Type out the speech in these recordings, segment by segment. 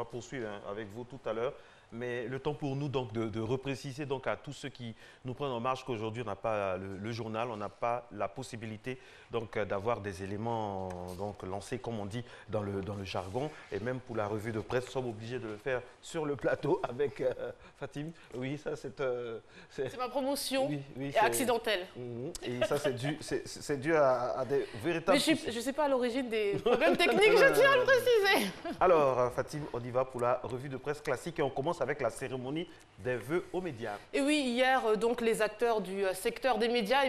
poursuivre avec vous tout à l'heure. Mais le temps pour nous donc de repréciser donc à tous ceux qui nous prennent en marge qu'aujourd'hui on n'a pas le journal, on n'a pas la possibilité donc d'avoir des éléments donc lancés comme on dit dans le jargon, et même pour la revue de presse nous sommes obligés de le faire sur le plateau avec Fatim. Oui, ça c'est ma promotion oui, accidentelle. Et ça c'est dû à des véritables. Mais je ne sais pas à l'origine des problèmes techniques, je tiens à le préciser. Alors Fatim, on y va pour la revue de presse classique et on commence avec la cérémonie des vœux aux médias. Et oui, hier, donc, les acteurs du secteur des médias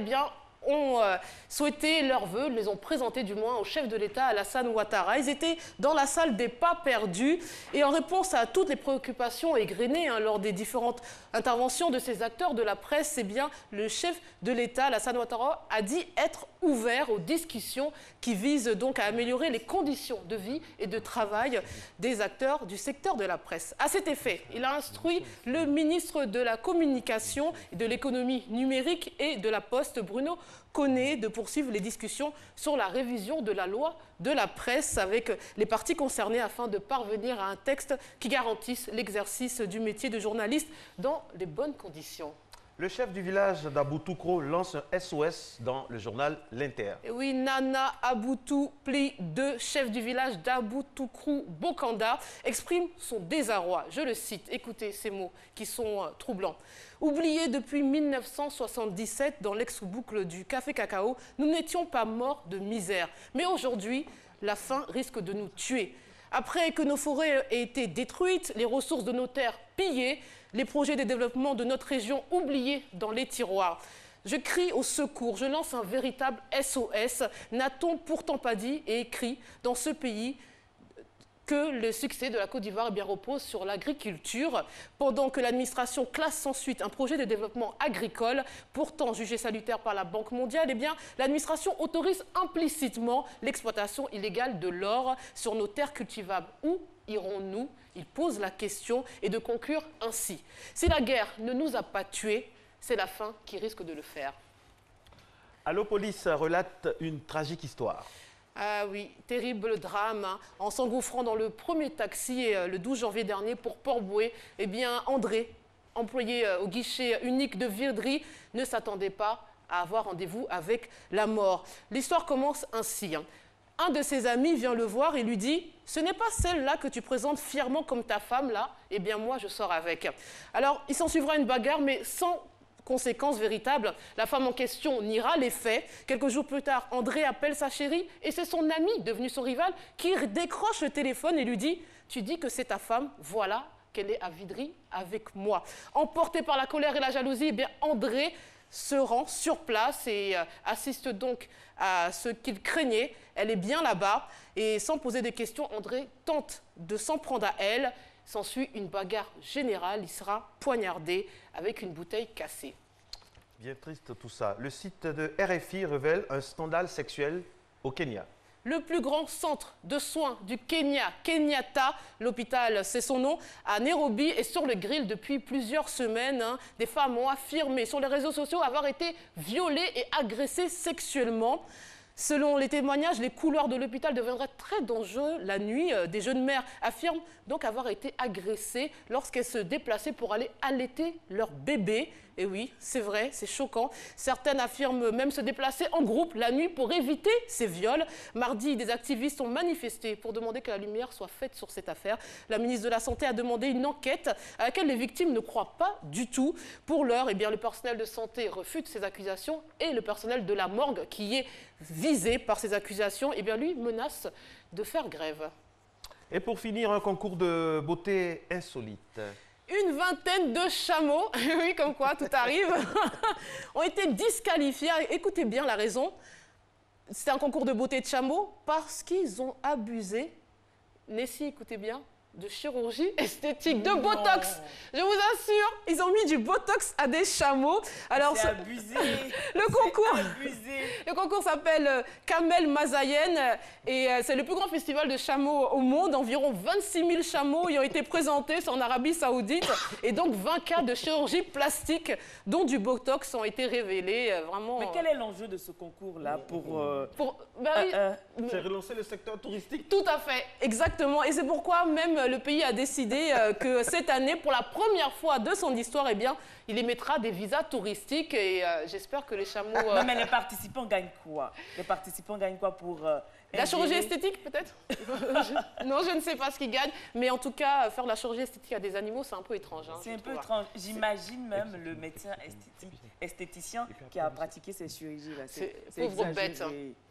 ont souhaité leurs vœux, les ont présentés du moins au chef de l'État, Alassane Ouattara. Ils étaient dans la salle des pas perdus et en réponse à toutes les préoccupations égrenées lors des différentes interventions de ces acteurs de la presse, eh bien, le chef de l'État, Alassane Ouattara, a dit être ouvert aux discussions qui visent donc à améliorer les conditions de vie et de travail des acteurs du secteur de la presse. À cet effet, il a instruit le ministre de la Communication et de l'économie numérique et de la Poste, Bruno Koné, de poursuivre les discussions sur la révision de la loi de la presse avec les parties concernées afin de parvenir à un texte qui garantisse l'exercice du métier de journaliste dans les bonnes conditions. Le chef du village d'Aboutoukro lance un SOS dans le journal L'Inter. Et oui, Nana Aboutou Pli 2, chef du village d'Aboutoukro Bokanda, exprime son désarroi. Je le cite, écoutez ces mots qui sont troublants. Oublié depuis 1977 dans l'ex-boucle du Café Cacao, nous n'étions pas morts de misère. Mais aujourd'hui, la faim risque de nous tuer. Après que nos forêts aient été détruites, les ressources de nos terres pillées, les projets de développement de notre région oubliés dans les tiroirs. Je crie au secours, je lance un véritable SOS. N'a-t-on pourtant pas dit et écrit dans ce pays que le succès de la Côte d'Ivoire repose sur l'agriculture, pendant que l'administration classe sans suite un projet de développement agricole, pourtant jugé salutaire par la Banque mondiale, eh bien, l'administration autorise implicitement l'exploitation illégale de l'or sur nos terres cultivables. Où irons-nous? Il pose la question et de conclure ainsi. Si la guerre ne nous a pas tués, c'est la faim qui risque de le faire. Allo Police relate une tragique histoire. Ah oui, terrible drame. En s'engouffrant dans le premier taxi le 12 janvier dernier pour Port-Bouët, eh bien André, employé au guichet unique de Virdri, ne s'attendait pas à avoir rendez-vous avec la mort. L'histoire commence ainsi. Un de ses amis vient le voir et lui dit « Ce n'est pas celle-là que tu présentes fièrement comme ta femme, là, eh bien moi je sors avec. » Alors il s'en suivra une bagarre, mais sans conséquences véritables. La femme en question niera les faits. Quelques jours plus tard, André appelle sa chérie et c'est son ami, devenu son rival, qui décroche le téléphone et lui dit « Tu dis que c'est ta femme, voilà qu'elle est à Vidry avec moi. » Emporté par la colère et la jalousie, eh bien André se rend sur place et assiste donc à ce qu'il craignait. Elle est bien là-bas et sans poser de questions, André tente de s'en prendre à elle. S'ensuit une bagarre générale, il sera poignardé avec une bouteille cassée. Bien triste tout ça. Le site de RFI révèle un scandale sexuel au Kenya. Le plus grand centre de soins du Kenya, Kenyatta, l'hôpital, c'est son nom, à Nairobi, est sur le grill depuis plusieurs semaines. Des femmes ont affirmé sur les réseaux sociaux avoir été violées et agressées sexuellement. Selon les témoignages, les couloirs de l'hôpital deviendraient très dangereux la nuit. Des jeunes mères affirment donc avoir été agressées lorsqu'elles se déplaçaient pour aller allaiter leur bébé. Et oui, c'est vrai, c'est choquant. Certaines affirment même se déplacer en groupe la nuit pour éviter ces viols. Mardi, des activistes ont manifesté pour demander que la lumière soit faite sur cette affaire. La ministre de la Santé a demandé une enquête à laquelle les victimes ne croient pas du tout. Pour l'heure, eh bien, le personnel de santé refute ces accusations et le personnel de la morgue qui est visé par ces accusations, eh bien, lui menace de faire grève. Et pour finir, un concours de beauté insolite. Une vingtaine de chameaux, oui, comme quoi tout arrive, ont été disqualifiés. Écoutez bien la raison. C'est un concours de beauté de chameaux parce qu'ils ont abusé, Nessie, écoutez bien, de chirurgie esthétique, de Botox. Je vous assure, ils ont mis du Botox à des chameaux. Alors, c'est abusé. Le concours s'appelle Kamel Mazayen et c'est le plus grand festival de chameaux au monde. Environ 26 000 chameaux y ont été présentés, c'est en Arabie Saoudite. Et donc 20 cas de chirurgie plastique, dont du Botox, ont été révélés. Vraiment. Mais quel est l'enjeu de ce concours-là C'est relancer le secteur touristique. Tout à fait, exactement. Et c'est pourquoi même le pays a décidé que cette année, pour la première fois de son histoire, eh bien, il émettra des visas touristiques et j'espère que les chameaux... Non, mais les participants gagnent quoi? Les participants gagnent quoi pour... la chirurgie esthétique, peut-être? Non, je ne sais pas ce qu'ils gagnent. Mais en tout cas, faire de la chirurgie esthétique à des animaux, c'est un peu étrange. Hein, c'est un peu étrange. J'imagine même le médecin esthéticien qui a pratiqué ces chirurgies-là. C'est pauvre bête. Hein.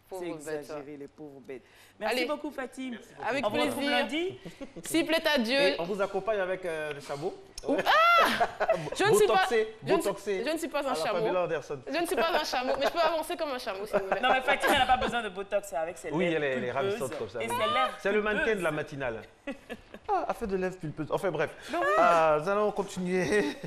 C'est exagéré, les pauvres bêtes. Merci beaucoup, Fatim. Avec on vous retrouve plaisir. lundi. S'il plaît à Dieu. Et on vous accompagne avec le chameau. Je ne suis pas, je ne suis pas un chameau. Je ne suis pas un chameau, mais je peux avancer comme un chameau si vous voulez. Non, mais Fatim, elle n'a pas besoin de botox avec ses lèvres. Oui, elle est ravissante comme ça. C'est le mannequin de la matinale. Ah, elle fait de lèvres pulpeuses. Enfin bref, nous allons continuer.